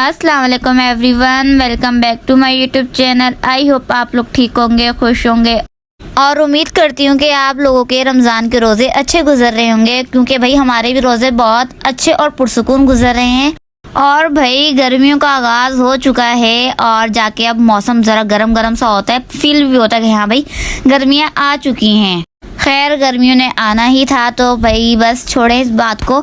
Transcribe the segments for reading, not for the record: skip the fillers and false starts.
अस्सलाम वालेकुम everyone, welcome back to my YouTube channel. I hope आप लोग ठीक होंगे, खुश होंगे और उम्मीद करती हूँ कि आप लोगों के रमज़ान के रोज़े अच्छे गुजर रहे होंगे, क्योंकि भाई हमारे भी रोज़े बहुत अच्छे और पुरसुकून गुजर रहे हैं। और भाई गर्मियों का आगाज़ हो चुका है और जाके अब मौसम ज़रा गर्म गर्म सा होता है, फील भी होता है कि हाँ भाई गर्मियाँ आ चुकी हैं। खैर गर्मियों ने आना ही था तो भाई बस छोड़े इस बात को।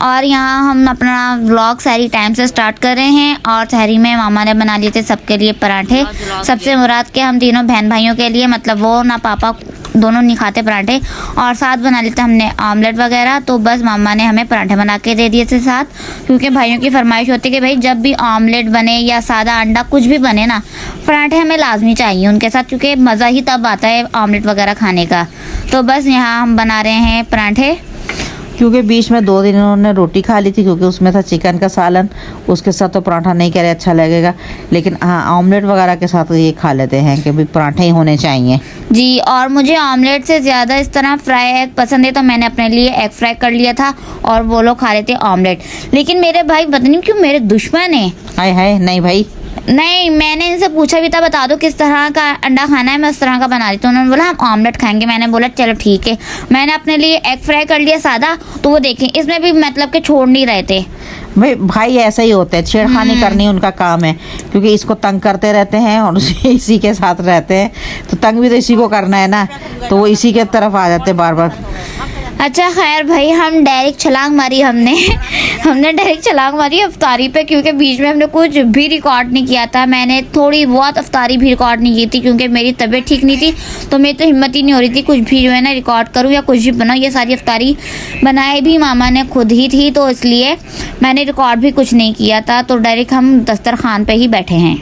और यहाँ हम अपना व्लॉग सहरी टाइम से स्टार्ट कर रहे हैं और सहरी में मामा ने बना लिए थे सबके लिए पराठे। सबसे मुराद के हम तीनों बहन भाइयों के लिए, मतलब वो ना पापा दोनों नहीं खाते पराठे, और साथ बना लेते हमने ऑमलेट वगैरह। तो बस मामा ने हमें पराठे बना के दे दिए थे साथ, क्योंकि भाइयों की फरमाइश होती है कि भाई जब भी ऑमलेट बने या सादा अंडा कुछ भी बने ना, पराठे हमें लाजमी चाहिए उनके साथ, क्योंकि मज़ा ही तब आता है ऑमलेट वगैरह खाने का। तो बस यहाँ हम बना रहे हैं पराठे, क्योंकि बीच में 2 दिन उन्होंने रोटी खा ली थी, क्योंकि उसमें था चिकन का सालन। उसके साथ तो पराठा नहीं कह रहे अच्छा लगेगा, लेकिन हाँ ऑमलेट वगैरह के साथ तो ये खा लेते हैं कि भाई पराठे ही होने चाहिए जी। और मुझे ऑमलेट से ज़्यादा इस तरह फ्राई एग पसंद है, तो मैंने अपने लिए एग फ्राई कर लिया था और वो लोग खा रहे थे ऑमलेट। लेकिन मेरे भाई पता नहीं क्यों मेरे दुश्मन है। हाय हाय, नहीं भाई नहीं, मैंने इनसे पूछा भी था बता दो किस तरह का अंडा खाना है, मैं उस तरह का बना रही। तो उन्होंने बोला हम ऑमलेट खाएंगे। मैंने बोला चलो ठीक है। मैंने अपने लिए एग फ्राई कर लिया सादा, तो वो देखें इसमें भी मतलब कि छोड़ नहीं रहे थे। भाई ऐसा ही होता है, छेड़खानी करनी उनका काम है, क्योंकि इसको तंग करते रहते हैं और इसी के साथ रहते हैं, तो तंग भी तो इसी को करना है ना, तो वो इसी के तरफ आ जाते हैं बार बार। अच्छा खैर भाई हम डायरेक्ट छलांग मारी हमने डायरेक्ट छलांग मारी अफ्तारी पे, क्योंकि बीच में हमने कुछ भी रिकॉर्ड नहीं किया था। मैंने थोड़ी बहुत अफ्तारी भी रिकॉर्ड नहीं की थी, क्योंकि मेरी तबीयत ठीक नहीं थी, तो मेरी तो हिम्मत ही नहीं हो रही थी कुछ भी जो है ना रिकॉर्ड करूँ या कुछ भी बनाऊँ। ये सारी अफ्तारी बनाई भी मामा ने खुद ही थी, तो इसलिए मैंने रिकॉर्ड भी कुछ नहीं किया था। तो डायरेक्ट हम दस्तरखान पर ही बैठे हैं।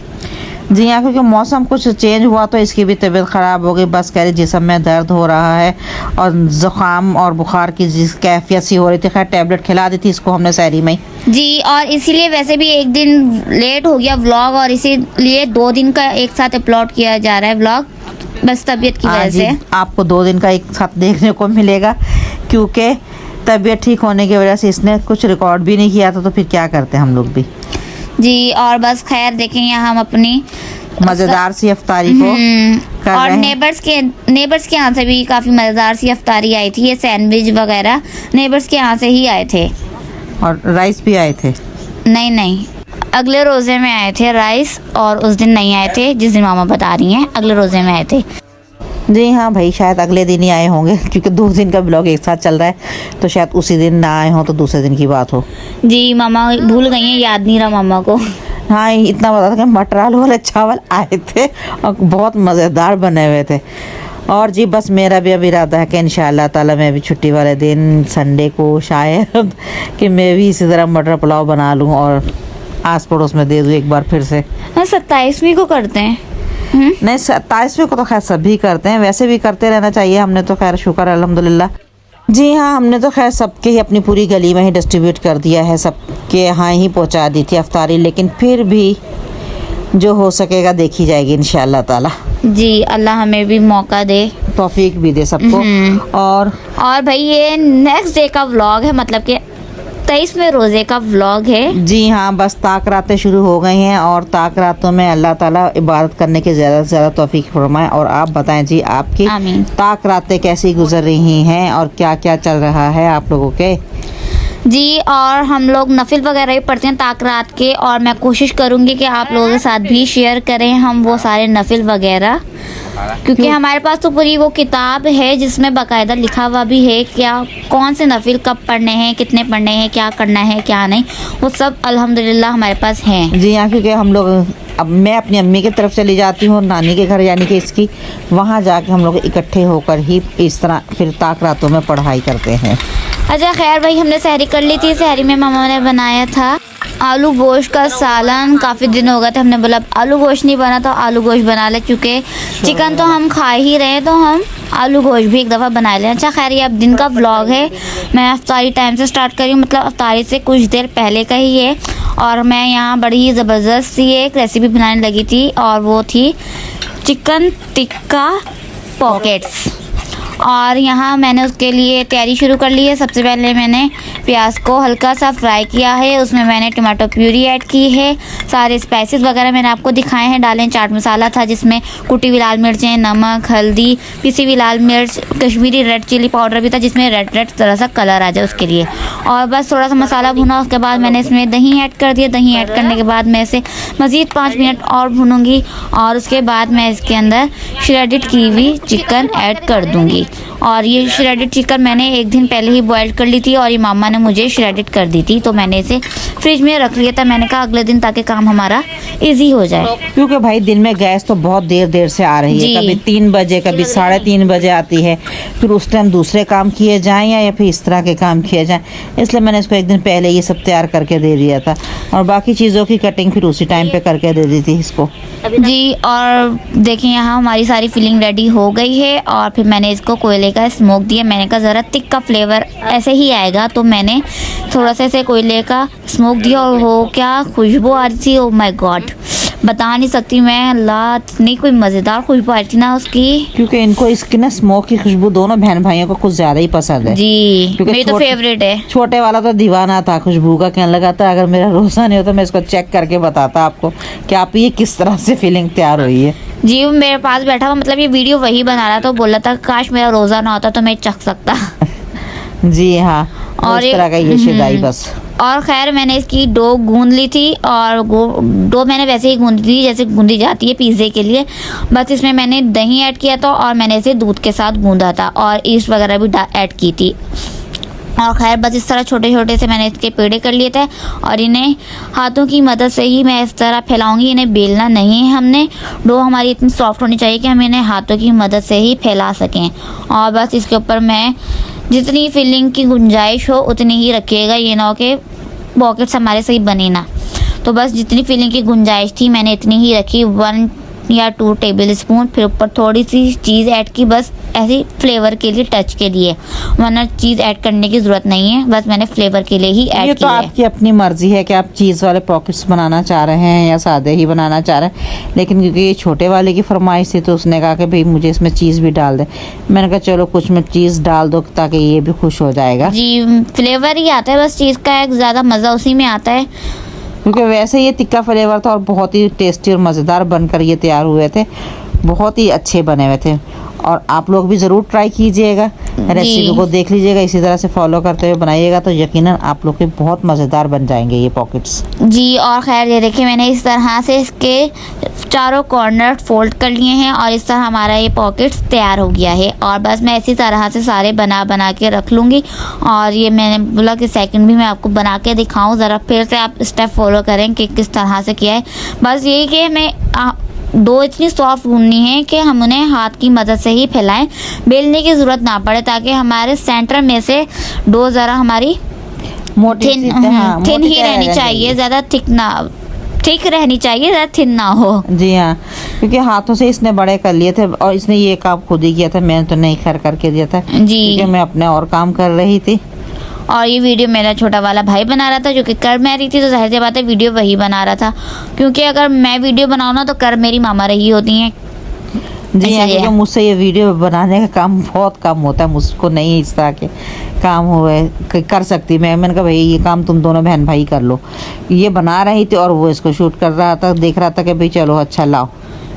जी हाँ, क्योंकि मौसम कुछ चेंज हुआ तो इसकी भी तबीयत ख़राब हो गई। बस कह रही जिस्म में दर्द हो रहा है और ज़ुकाम और बुखार की जिस कैफियत सी हो रही थी। खैर टैबलेट खिला दी थी इसको हमने सहरी में जी। और इसीलिए वैसे भी एक दिन लेट हो गया व्लॉग, और इसीलिए 2 दिन का एक साथ अपलोड किया जा रहा है व्लॉग, बस तबीयत की वजह से। आपको 2 दिन का एक साथ देखने को मिलेगा, क्योंकि तबीयत ठीक होने की वजह से इसने कुछ रिकॉर्ड भी नहीं किया था, तो फिर क्या करते हम लोग भी जी। और बस खैर देखें यहाँ हम अपनी मज़ेदार सी अफ्तारी को कर और रहे हैं। नेबर्स के यहाँ से भी काफ़ी मज़ेदार सी अफ्तारी आई थी। ये सैंडविच वगैरह नेबर्स के यहाँ से ही आए थे, और राइस भी आए थे। नहीं अगले रोज़े में आए थे राइस, और उस दिन नहीं आए थे जिस दिन मामा बता रही हैं, अगले रोज़े में आए थे। जी हाँ भाई, शायद अगले दिन ही आए होंगे, क्योंकि 2 दिन का ब्लॉग एक साथ चल रहा है, तो शायद उसी दिन ना आए हों तो दूसरे दिन की बात हो। जी मामा भूल गई हैं, याद नहीं रहा मामा को। हाँ इतना बता था कि मटर आलू वाले चावल आए थे और बहुत मज़ेदार बने हुए थे। और जी बस मेरा भी अब इरादा है कि इंशाअल्लाह ताला मैं भी छुट्टी वाले दिन संडे को शायद कि मैं भी इसी तरह मटर पुलाव बना लूँ और आस पड़ोस में दे दूँ एक बार फिर से। 27वीं को करते हैं। नहीं 27वें को तो खैर सभी करते हैं, वैसे भी करते रहना चाहिए। हमने तो खैर शुक्र अल्हम्दुलिल्लाह। जी हाँ, हमने तो खैर सबके ही अपनी पूरी गली में ही डिस्ट्रीब्यूट कर दिया है, सबके यहाँ ही पहुँचा दी थी अफ्तारी, लेकिन फिर भी जो हो सकेगा देखी जाएगी इंशाअल्लाह ताला। जी अल्लाह हमें भी मौका दे, तौफीक भी दे सबको। और भाई ये नेक्स्ट डे का व्लॉग है, मतलब कि 23वें रोज़े का व्लॉग है। जी हाँ, बस ताक रातें शुरू हो गई हैं और ताक रातों में अल्लाह ताला इबादत करने की ज़्यादा से ज़्यादा तौफीक फरमाए। और आप बताएं जी आपकी आमीन। ताक रातें कैसी गुजर रही हैं और क्या क्या चल रहा है आप लोगों के? जी और हम लोग नफिल वगैरह भी पढ़ते हैं ताक रात के, और मैं कोशिश करूँगी कि आप लोगों के साथ भी शेयर करें हम वो सारे नफिल वगैरह, क्योंकि हमारे पास तो पूरी वो किताब है जिसमें बाकायदा लिखा हुआ भी है क्या कौन से नफिल कब पढ़ने हैं, कितने पढ़ने हैं, क्या करना है क्या नहीं, वो सब अल्हम्दुलिल्लाह हमारे पास हैं। जी हाँ, क्योंकि हम लोग अब मैं अपनी अम्मी की तरफ चली जाती हूँ नानी के घर, यानी कि इसकी वहाँ जाके हम लोग इकट्ठे होकर ही इस तरह फिर ताक रातों में पढ़ाई करते हैं। अच्छा खैर भाई हमने सहरी कर ली थी। सहरी में मामा ने बनाया था आलू गोश्त का सालन। काफ़ी दिन हो गए थे, हमने बोला आलू गोश्त नहीं बना तो आलू गोश्त बना ले, क्योंकि चिकन तो हम खा ही रहे हैं, तो हम आलू गोश्त भी एक दफ़ा बना लें। अच्छा खैर ये अब दिन का व्लॉग है, मैं अफ्तारी टाइम से स्टार्ट करी हूँ, मतलब अफ्तारी से कुछ देर पहले का ही है। और मैं यहाँ बड़ी ही ज़बरदस्त सी एक रेसिपी बनाने लगी थी, और वो थी चिकन टिक्का पॉकेट्स। और यहाँ मैंने उसके लिए तैयारी शुरू कर ली है। सबसे पहले मैंने प्याज को हल्का सा फ्राई किया है, उसमें मैंने टमाटो प्यूरी ऐड की है, सारे स्पाइसेस वगैरह मैंने आपको दिखाए हैं डालें। चाट मसाला था जिसमें कुटी हुई लाल मिर्चें, नमक, हल्दी, पिसी हुई लाल मिर्च, कश्मीरी रेड चिली पाउडर भी था जिसमें रेड रेड तरह सा कलर आ जाए उसके लिए। और बस थोड़ा सा मसाला भुना, उसके बाद मैंने इसमें दही ऐड कर दिया। दही ऐड करने के बाद मैं इसे मज़ीद 5 मिनट और भूनूंगी और उसके बाद मैं इसके अंदर श्रेडेड की हुई चिकन ऐड कर दूंगी। और ये श्रेडेड चिकन मैंने एक दिन पहले ही बॉयल कर ली थी और ये मामा ने मुझे श्रेडेड कर दी थी, तो मैंने इसे फ्रिज में रख लिया था। मैंने कहा अगले दिन ताकि काम हमारा इजी हो जाए, क्योंकि भाई दिन में गैस तो बहुत देर देर से आ रही है, कभी 3 बजे कभी 3:30 बजे आती है, फिर उस टाइम दूसरे काम किए जाएं या फिर इस तरह के काम किए जाएं, इसलिए मैंने इसको एक दिन पहले ये सब तैयार करके दे दिया था और बाकी चीज़ों की कटिंग फिर उसी टाइम पे करके दे दी थी इसको जी। और देखिए यहाँ हमारी सारी फिलिंग रेडी हो गई है और फिर मैंने इसको कोयले का स्मोक दिया। मैंने कहा ज़रा थिक का फ्लेवर ऐसे ही आएगा, तो मैंने थोड़ा सा ऐसे कोयले का स्मोक दिया और हो क्या खुशबू आ रही थी, ओ माय गॉड, बता नहीं सकती मैं। अल्लाह, इतनी कोई मज़ेदार खुशबू आ रही थी ना उसकी, क्योंकि इनको इसकी ना स्मोक की खुशबू दोनों बहन भाइयों को कुछ ज़्यादा ही पसंद है जी। मेरी तो फेवरेट है। छोटे वाला तो दीवाना था खुशबू का, कहने लगा था अगर मेरा रोज़ा नहीं होता मैं इसको चेक करके बताता आपको कि आप ये किस तरह से फीलिंग तैयार हुई है। जी मेरे पास बैठा हुआ, मतलब ये वीडियो वही बना रहा था, बोल रहा था काश मेरा रोज़ा ना होता तो मैं चख सकता। जी हाँ, और इस तरह का ये शिदाई बस। और खैर मैंने इसकी डो गूंद ली थी और डो मैंने वैसे ही गूंदी थी जैसे गूंदी जाती है पिज़्ज़े के लिए। बस इसमें मैंने दही ऐड किया था और मैंने इसे दूध के साथ गूंदा था और ईस्ट वगैरह भी ऐड की थी। और खैर बस इस तरह छोटे छोटे से मैंने इसके पेड़े कर लिए थे और इन्हें हाथों की मदद से ही मैं इस तरह फैलाऊंगी। इन्हें बेलना नहीं है हमने। डो हमारी इतनी सॉफ्ट होनी चाहिए कि हम इन्हें हाथों की मदद से ही फैला सकें। और बस इसके ऊपर मैं जितनी फिलिंग की गुंजाइश हो उतनी ही रखिएगा, ये ना हो कि पॉकेट्स हमारे सही बने ना। तो बस जितनी फिलिंग की गुंजाइश थी मैंने इतनी ही रखी, 1 या 2 टेबल स्पून। फिर ऊपर थोड़ी सी चीज़ ऐड की, बस ऐसी फ्लेवर के लिए, टच के लिए, वरना चीज़ ऐड करने की ज़रूरत नहीं है, बस मैंने फ्लेवर के लिए ही ऐड किया। ये तो आपकी अपनी मर्जी है कि आप चीज़ वाले पॉकेट्स बनाना चाह रहे हैं या सादे ही बनाना चाह रहे हैं, लेकिन क्योंकि ये छोटे वाले की फरमाइश थी तो उसने कहा कि भाई मुझे इसमें चीज़ भी डाल दे। मैंने कहा चलो कुछ में चीज़ डाल दो ताकि ये भी खुश हो जाएगा। जी फ्लेवर ही आता है बस चीज़ का, एक ज़्यादा मज़ा उसी में आता है, क्योंकि वैसे ये तिक्का फ्लेवर था और बहुत ही टेस्टी और मज़ेदार बनकर ये तैयार हुए थे, बहुत ही अच्छे बने हुए थे। और आप लोग भी ज़रूर ट्राई कीजिएगा, रेसिपी को देख लीजिएगा, इसी तरह से फॉलो करते हुए बनाइएगा तो यकीनन आप लोग के बहुत मज़ेदार बन जाएंगे ये पॉकेट्स। जी और खैर ये देखिए मैंने इस तरह से इसके चारों कॉर्नर फोल्ड कर लिए हैं और इस तरह हमारा ये पॉकेट्स तैयार हो गया है। और बस मैं इसी तरह से सारे बना के रख लूँगी। और ये मैंने बोला कि सेकंड भी मैं आपको बना के दिखाऊँ, ज़रा फिर से आप स्टेप फॉलो करें कि किस तरह से किया है। बस यही कि मैं डो इतनी सॉफ्ट गूंदनी है कि हम उन्हें हाथ की मदद से ही फैलाएं, बेलने की ज़रूरत ना पड़े, ताकि हमारे सेंटर में से डो ज़रा हमारी मोटी थिन ही रहनी चाहिए, ज़्यादा थिक रहनी चाहिए, ज़्यादा थिन ना हो। जी हाँ, क्योंकि हाथों से इसने बड़े कर लिए थे और इसने ये काम खुद ही किया था, मैंने तो नहीं खैर करके दिया था जी, क्योंकि मैं अपने और काम कर रही थी। और ये वीडियो मेरा छोटा वाला भाई बना रहा था जो कि कर मैं रही थी, तो जाहिर सी बात है वीडियो वही बना रहा था, क्योंकि अगर मैं वीडियो बनाऊँ ना तो कर मेरी मामा रही होती हैं। जी हाँ, क्योंकि मुझसे ये वीडियो बनाने का काम बहुत कम होता है, मुझको नहीं इस तरह के काम हुए कर सकती मैंने कहा भाई ये काम तुम दोनों बहन भाई कर लो। ये बना रही थी और वो इसको शूट कर रहा था, देख रहा था कि भाई चलो अच्छा लाओ।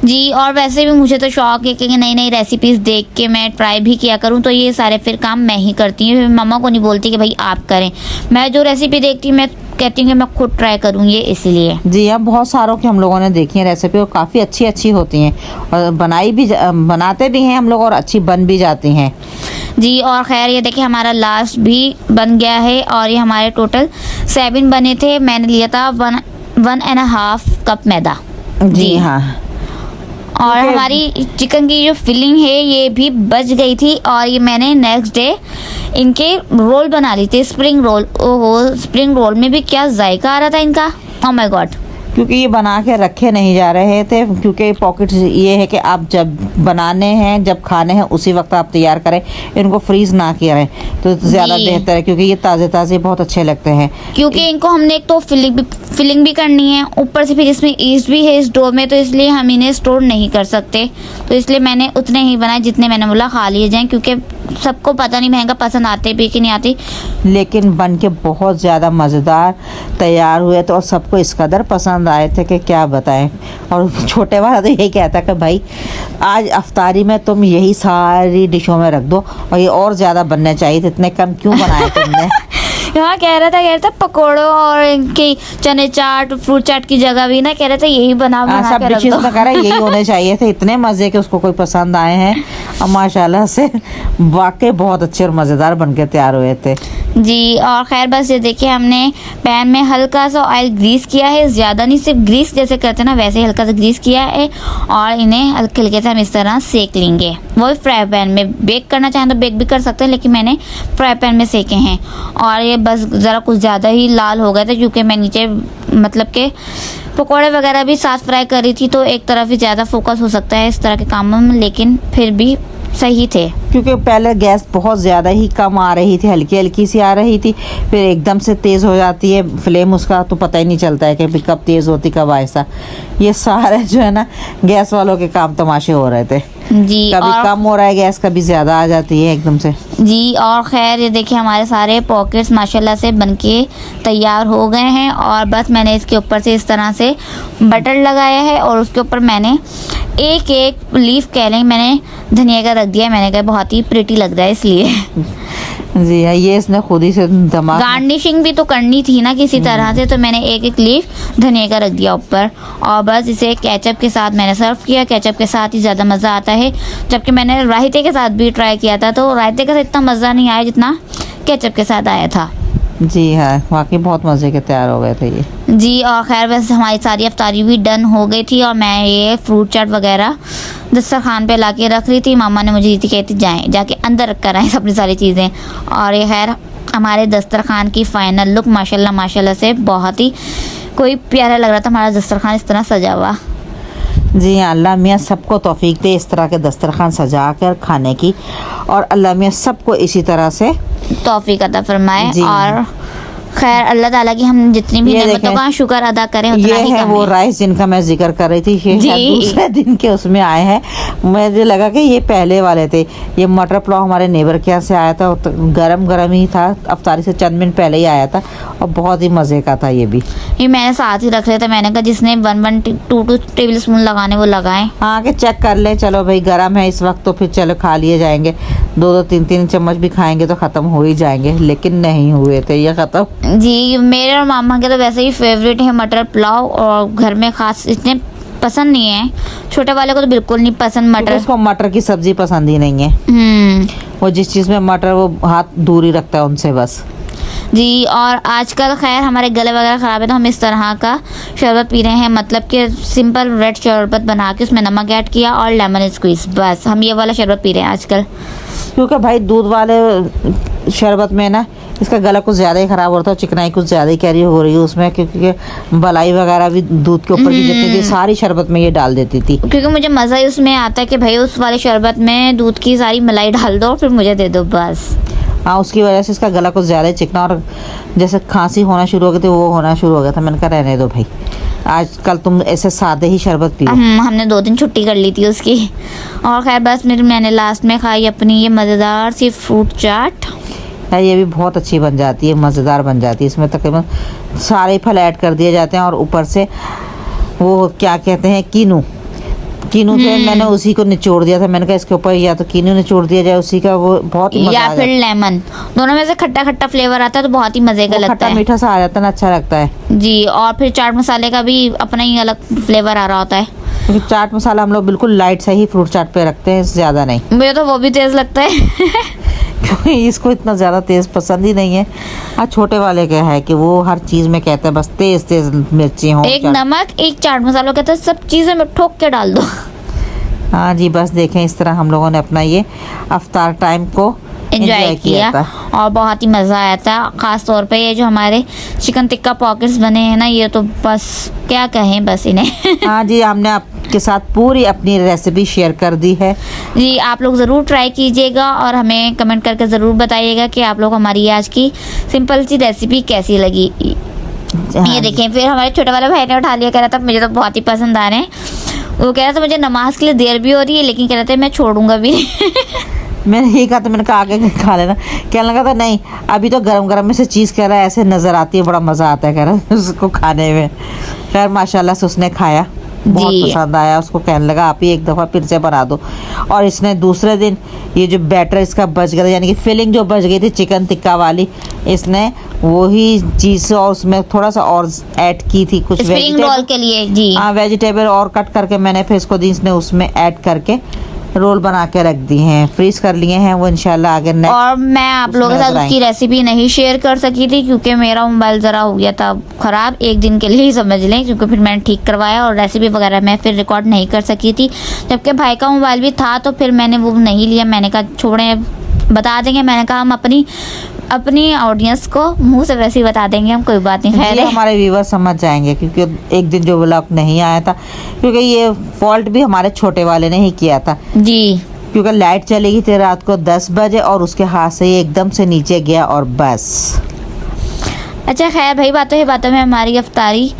जी और वैसे भी मुझे तो शौक है कि नई नई रेसिपीज़ देख के मैं ट्राई भी किया करूं, तो ये सारे फिर काम मैं ही करती हूँ, मम्मा को नहीं बोलती कि भाई आप करें। मैं जो रेसिपी देखती हूँ मैं कहती हूँ कि मैं खुद ट्राई करूँ, ये इसलिए। जी हाँ, बहुत सारों की हम लोगों ने देखी है रेसिपी और काफ़ी अच्छी होती हैं और बनाते भी हैं हम लोग और अच्छी बन भी जाती हैं। जी और खैर ये देखिए हमारा लास्ट भी बन गया है और ये हमारे टोटल 7 बने थे। मैंने लिया था 1.5 कप मैदा। जी हाँ, और हमारी चिकन की जो फिलिंग है ये भी बच गई थी और ये मैंने नेक्स्ट डे इनके रोल बना ली थी, स्प्रिंग रोल। ओहो, स्प्रिंग रोल में भी क्या जायका आ रहा था इनका, ओह माय गॉड। क्योंकि ये बना के रखे नहीं जा रहे थे, क्योंकि पॉकेट्स ये है कि आप जब बनाने हैं, जब खाने हैं उसी वक्त आप तैयार करें, इनको फ्रीज ना करें तो ज़्यादा जी। बेहतर है, क्योंकि ये ताज़े ताज़े बहुत अच्छे लगते हैं। क्योंकि इनको हमने एक तो फिलिंग भी करनी है, ऊपर से फिर इसमें ईस्ट भी है इस डो में, तो इसलिए हम इन्हें स्टोर नहीं कर सकते। तो इसलिए मैंने उतने ही बनाए जितने मैंने बोला खा लिए जाएं, क्योंकि सबको पता नहीं महंगा पसंद आते भी कि नहीं आती। लेकिन बन के बहुत ज़्यादा मज़ेदार तैयार हुए तो, और सबको इस कदर पसंद आए थे कि क्या बताएं। और छोटे वाला तो यही कहता कि भाई आज अफ्तारी में तुम यही सारी डिशों में रख दो, और ये और ज़्यादा बनने चाहिए थे, इतने कम क्यों बनाए तुमने। हाँ, कह रहा था पकौड़ों और इनकी चने चाट फ्रूट चाट की जगह भी ना, कह रहा था यही बना सब के रख डिशेस दो। में कह रहा है यही होने चाहिए थे, इतने मज़े के उसको कोई पसंद आए हैं, और माशाल्लाह से वाकई बहुत अच्छे और मज़ेदार बन के तैयार हुए थे। जी, और खैर बस ये देखिए हमने पैन में हल्का सा ऑयल ग्रीस किया है, ज़्यादा नहीं, सिर्फ ग्रीस जैसे करते हैं ना वैसे ही हल्का सा ग्रीस किया है, और इन्हें हल्के हल्के से हम इस तरह सेक लेंगे। वो फ्राई पैन में बेक करना चाहें तो बेक भी कर सकते हैं, लेकिन मैंने फ्राई पैन में सेके हैं। और ये बस ज़रा कुछ ज़्यादा ही लाल हो गए थे, क्योंकि मैं नीचे मतलब के पकौड़े वगैरह भी साथ फ्राई कर रही थी, तो एक तरफ ही ज़्यादा फोकस हो सकता है इस तरह के कामों में, लेकिन फिर भी सही थे। क्योंकि पहले गैस बहुत ज़्यादा ही कम आ रही थी, हल्की हल्की सी आ रही थी, फिर एकदम से तेज़ हो जाती है फ्लेम उसका, तो पता ही नहीं चलता है कि कब तेज़ होती कब आहिस्ता। ये सारे जो है ना गैस वालों के काम तमाशे हो रहे थे। जी, कभी और कम हो रहा है गैस, कभी ज़्यादा आ जाती है एकदम से। जी, और खैर ये देखिए हमारे सारे पॉकेट्स माशाल्लाह से बनके तैयार हो गए हैं। और बस मैंने इसके ऊपर से इस तरह से बटर लगाया है, और उसके ऊपर मैंने एक एक लीफ कह लें मैंने धनिया का रख दिया है। मैंने कहा बहुत ही प्रिटी लग रहा है इसलिए। जी हाँ, ये इसने खुद ही से दिमाग गार्निशिंग भी तो करनी थी ना किसी तरह से, तो मैंने एक एक लीफ धनिया का रख दिया ऊपर, और बस इसे केचप के साथ मैंने सर्व किया। केचप के साथ ही ज़्यादा मज़ा आता है, जबकि मैंने रायते के साथ भी ट्राई किया था, तो रायते के साथ इतना मज़ा नहीं आया जितना केचप के साथ आया था। जी हाँ, वाकई बहुत मज़े के तैयार हो गए थे ये। जी, और खैर बस हमारी सारी अफ्तारी भी डन हो गई थी, और मैं ये फ्रूट चाट वगैरह दस्तरखान पे ला के रख रही थी। मामा ने मुझे दी थी, कहती जाएँ जाके अंदर रख कर आए अपनी सारी चीज़ें। और ये खैर हमारे दस्तरखान की फ़ाइनल लुक माशाल्लाह माशाल्लाह से बहुत ही कोई प्यारा लग रहा था हमारा दस्तरखान इस तरह सजा हुआ। जी हाँ, अल्लाह मियाँ सबको तौफीक दे इस तरह के दस्तरखान सजा कर खाने की, और अल्लाह मियाँ सबको इसी तरह से तौफीक अता फरमाए। जी। और खैर अल्लाह ताला की हम जितनी भी ये नेमतों देखें, का शुक्र अदा करें उतना ये ही है कम वो है। राइस जिनका मैं जिक्र कर रही थी, ये जी। शायद दूसरे दिन के उसमें आए हैं। मुझे लगा कि ये पहले वाले थे। ये मटर पुलाव हमारे नेबर के यहाँ से आया था, तो गरम गरम ही था, अफ्तारी से चंद मिनट पहले ही आया था, और बहुत ही मज़े का था ये भी। ये मैंने साथ ही रख लिया था। मैंने कहा जिसने 1-2 टेबल स्पून लगाने वो लगाएं। हाँ कि चेक कर ले, चलो भाई गरम है इस वक्त तो फिर चलो खा लिए जाएंगे, 2-2 3-3 चम्मच भी खाएंगे तो ख़त्म हो ही जाएंगे, लेकिन नहीं हुए थे ये ख़त्म। जी, मेरे और मामा के तो वैसे ही फेवरेट है मटर पुलाव, और घर में खास इतने पसंद नहीं है। छोटे वाले को तो बिल्कुल नहीं पसंद क्योंकि मटर। उसको मटर की सब्ज़ी पसंद ही नहीं है। वो जिस चीज़ में मटर, वो हाथ दूर ही रखता है उनसे बस। जी, और आजकल खैर हमारे गले वगैरह ख़राब है, तो हम इस तरह का शरबत पी रहे हैं, मतलब कि सिंपल रेड शरबत बना के उसमें नमक ऐड किया और लेमन स्क्वीज़, बस हम ये वाला शरबत पी रहे हैं आजकल। क्योंकि भाई दूध वाले शरबत में ना इसका गला कुछ ज़्यादा ही ख़राब हो रहा था, चिकनाई कुछ ज़्यादा ही कैरी हो रही है उसमें, क्योंकि मलाई वगैरह भी दूध के ऊपर की जितनी थी सारी शरबत में ये डाल देती थी। क्योंकि मुझे मज़ा ही उसमें आता है कि भाई उस वाले शरबत में दूध की सारी मलाई डाल दो और फिर मुझे दे दो बस। हाँ, उसकी वजह से इसका गला कुछ ज़्यादा ही चिकना, और जैसे खांसी होना शुरू हो गई थी वो होना शुरू हो गया था। मैंने कहा रहने दो भाई, आजकल तुम ऐसे सादे ही शरबत पियो। हमने 2 दिन छुट्टी कर ली थी उसकी। और खैर बस मैंने लास्ट में खाई अपनी ये मज़ेदार सी फ्रूट चाट। है, ये भी बहुत अच्छी बन जाती है, मज़ेदार बन जाती है। इसमें तकरीबन सारे फल ऐड कर दिए जाते हैं, और ऊपर से वो क्या कहते हैं कीनू थे, मैंने उसी को निचोड़ दिया था। मैंने कहा इसके ऊपर या तो कीनू निचोड़ दिया जाए उसी का, वो बहुत ही मज़ा या आ फिर जाता लेमन, दोनों में से खट्टा खट्टा फ्लेवर आता है, तो बहुत ही मज़े का है। वो लगता खट्टा है। मीठा सा आ जाता है ना, अच्छा लगता है। जी, और फिर चाट मसाले का भी अपना ही अलग फ्लेवर आ रहा होता है। क्योंकि चाट मसाला हम लोग बिल्कुल लाइट सा ही फ्रूट चाट पे रखते हैं, ज़्यादा नहीं। मुझे तो वो भी तेज़ लगता है। क्योंकि इसको इतना ज़्यादा तेज़ पसंद ही नहीं है। और छोटे वाले क्या है कि वो हर चीज़ में कहते हैं बस तेज़ तेज़ मिर्ची हो, एक नमक एक चाट मसाला कहता है, सब चीज़ें में ठोक के डाल दो। हाँ जी, बस देखें इस तरह हम लोगों ने अपना ये अफ्तार टाइम को एंजॉय किया और बहुत ही मज़ा आया था। ख़ास तौर पे ये जो हमारे चिकन टिक्का पॉकेट्स बने हैं ना, ये तो बस क्या कहें बस इन्हें। हाँ जी, हमने आपके साथ पूरी अपनी रेसिपी शेयर कर दी है जी, आप लोग ज़रूर ट्राई कीजिएगा और हमें कमेंट करके ज़रूर बताइएगा कि आप लोग हमारी आज की सिंपल सी रेसिपी कैसी लगी। ये देखें, फिर हमारे छोटे वाले भाई ने उठा लिया, कह रहा था मुझे तो बहुत ही पसंद आ रहे हैं। वो कह रहा था मुझे नमाज के लिए देर भी हो रही है, लेकिन कह रहे थे मैं छोड़ूंगा भी। मैंने यही कहा था, मैंने कहा आगे खा लेना। कहने लगा था नहीं, अभी तो गरम गरम में से चीज़ कह रहा है ऐसे नज़र आती है, बड़ा मज़ा आता है कह रहा है उसको खाने में। खैर माशाल्लाह से उसने खाया, बहुत पसंद आया उसको। कहने लगा आप ही एक दफ़ा फिर से बना दो। और इसने दूसरे दिन ये जो बैटर इसका बच गया, यानी कि फिलिंग जो बच गई थी चिकन टिक्का वाली, इसने वही चीज़ और उसमें थोड़ा सा और ऐड की थी, कुछ स्प्रिंग रोल के लिए। जी हाँ, वेजिटेबल और कट करके मैंने फिर इसको दी, इसने उसमें ऐड करके रोल बना के रख दी हैं, फ्रीज कर लिए हैं वो इंशाल्लाह आगे नेक्स्ट। और मैं आप लोगों के साथ उसकी रेसिपी नहीं शेयर कर सकी थी क्योंकि मेरा मोबाइल ज़रा हो गया था ख़राब, एक दिन के लिए ही समझ लें, क्योंकि फिर मैंने ठीक करवाया और रेसिपी वगैरह मैं फिर रिकॉर्ड नहीं कर सकी थी। जबकि भाई का मोबाइल भी था तो फिर मैंने वो नहीं लिया। मैंने कहा छोड़ें, बता देंगे। मैंने कहा हम अपनी ऑडियंस को मुंह से वैसे ही बता देंगे हम, कोई बात नहीं। ये हमारे व्यूवर समझ जाएंगे क्योंकि एक दिन जो व्लॉग नहीं आया था, क्योंकि ये फॉल्ट भी हमारे छोटे वाले ने ही किया था जी, क्योंकि लाइट चली गई थी रात को 10 बजे और उसके हाथ से ये एकदम से नीचे गया और बस। अच्छा खैर भाई, बातों में हमारी इफ्तारी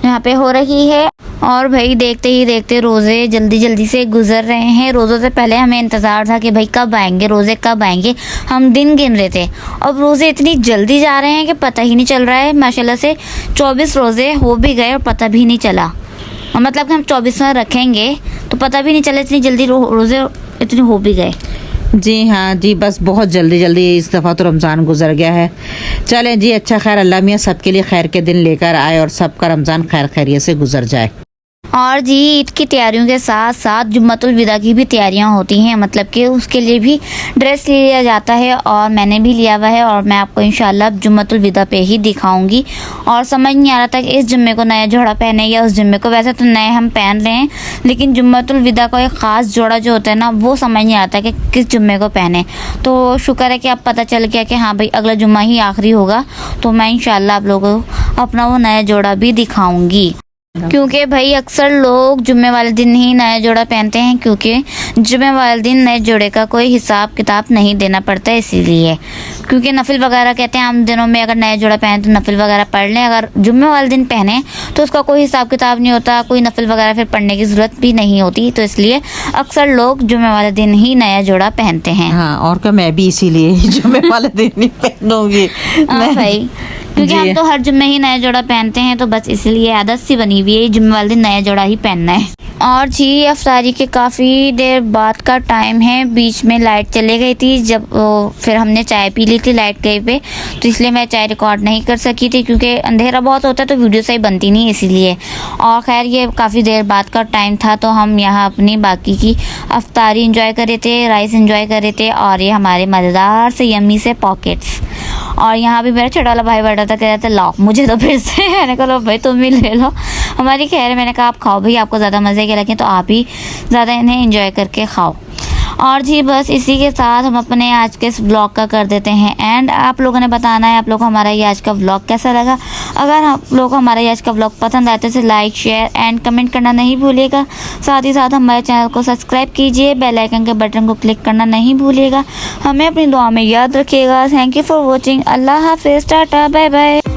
यहाँ पे हो रही है और भाई देखते ही देखते रोज़े जल्दी से गुजर रहे हैं। रोज़ों से पहले हमें इंतज़ार था कि भाई कब आएंगे रोज़े, कब आएंगे। हम दिन गिन रहे थे, अब रोज़े इतनी जल्दी जा रहे हैं कि पता ही नहीं चल रहा है। माशाल्लाह से 24 रोज़े हो भी गए और पता भी नहीं चला। मतलब कि हम 24वां रखेंगे तो पता भी नहीं चला, इतनी जल्दी रोज़े इतने हो भी गए। जी हाँ जी, बस बहुत जल्दी इस दफ़ा तो रमज़ान गुजर गया है। चलें जी, अच्छा खैर अल्लाह मियाँ सबके लिए खैर के दिन लेकर आए और सबका रमज़ान खैर खैरियत से गुजर जाए। और जी, ईद की तैयारियों के साथ साथ जुम्मतुल विदा की भी तैयारियां होती हैं, मतलब कि उसके लिए भी ड्रेस लिया जाता है और मैंने भी लिया हुआ है और मैं आपको इंशाल्लाह जुम्मतुल विदा पे ही दिखाऊंगी। और समझ नहीं आ रहा था कि इस जुम्मे को नया जोड़ा पहने या उस जुम्मे को। वैसे तो नए हम पहन रहे हैं, लेकिन जुम्मतुल विदा का एक ख़ास जोड़ा जो होता है ना, वो समझ नहीं आता कि किस जुम्मे को पहने। तो शुक्र है कि अब पता चल गया कि हाँ भाई अगला जुम्मा ही आखिरी होगा, तो मैं इंशाल्लाह आप लोगों को अपना वो नया जोड़ा भी दिखाऊँगी। क्योंकि भाई अक्सर लोग जुम्मे वाले दिन ही नया जोड़ा पहनते हैं, क्योंकि जुम्मे वाले दिन नए जोड़े का कोई हिसाब किताब नहीं देना पड़ता है, इसीलिए। क्योंकि नफिल वगैरह कहते हैं आम दिनों में अगर नया जोड़ा पहने तो नफिल वगैरह पढ़ लें, अगर जुम्मे वाले दिन पहने तो उसका कोई हिसाब किताब नहीं होता, कोई नफिल वगैरह फिर पढ़ने की ज़रूरत भी नहीं होती। तो इसलिए अक्सर लोग जुम्मे वाले दिन ही नया जोड़ा पहनते हैं। हाँ, और क्या, मैं भी इसीलिए जुम्मे वाले दिन नहीं पहनूंगी। हाँ भाई, क्योंकि हम तो हर जुम्मे ही नया जोड़ा पहनते हैं, तो बस इसलिए आदत सी बनी हुई है जुम्मे वाले दिन नया जोड़ा ही पहनना है। और जी, अफ्तारी के काफ़ी देर बाद का टाइम है, बीच में लाइट चली गई थी जब फिर हमने चाय पी ली थी लाइट गई पे, तो इसलिए मैं चाय रिकॉर्ड नहीं कर सकी थी क्योंकि अंधेरा बहुत होता है तो वीडियो सही बनती नहीं, इसीलिए। और ख़ैर ये काफ़ी देर बाद का टाइम था, तो हम यहाँ अपनी बाकी की अफ्तारी इंजॉय कर रहे थे, राइस इंजॉय कर रहे थे और ये हमारे मज़ेदार से यम्मी से पॉकेट्स। और यहाँ भी मेरा छोटा वाला भाई बैठा था, कह रहा था लाओ मुझे तो फिर से। मैंने कहा लो भाई तुम भी ले लो, हमारी खैर। मैंने कहा आप खाओ भाई, आपको ज़्यादा मज़े के लगे तो आप ही ज़्यादा इन्हें एंजॉय करके खाओ। और जी बस इसी के साथ हम अपने आज के इस व्लॉग का कर देते हैं एंड। आप लोगों ने बताना है आप लोग को हमारा ये आज का व्लॉग कैसा लगा। अगर आप लोग को हमारा ये आज का व्लॉग पसंद आए तो इसे लाइक शेयर एंड कमेंट करना नहीं भूलिएगा। साथ ही साथ हमारे चैनल को सब्सक्राइब कीजिए, बेल आइकन के बटन को क्लिक करना नहीं भूलिएगा। हमें अपनी दुआ में याद रखिएगा। Thank you for watching. अल्लाह हाफिज़, टाटा, बाय बाय।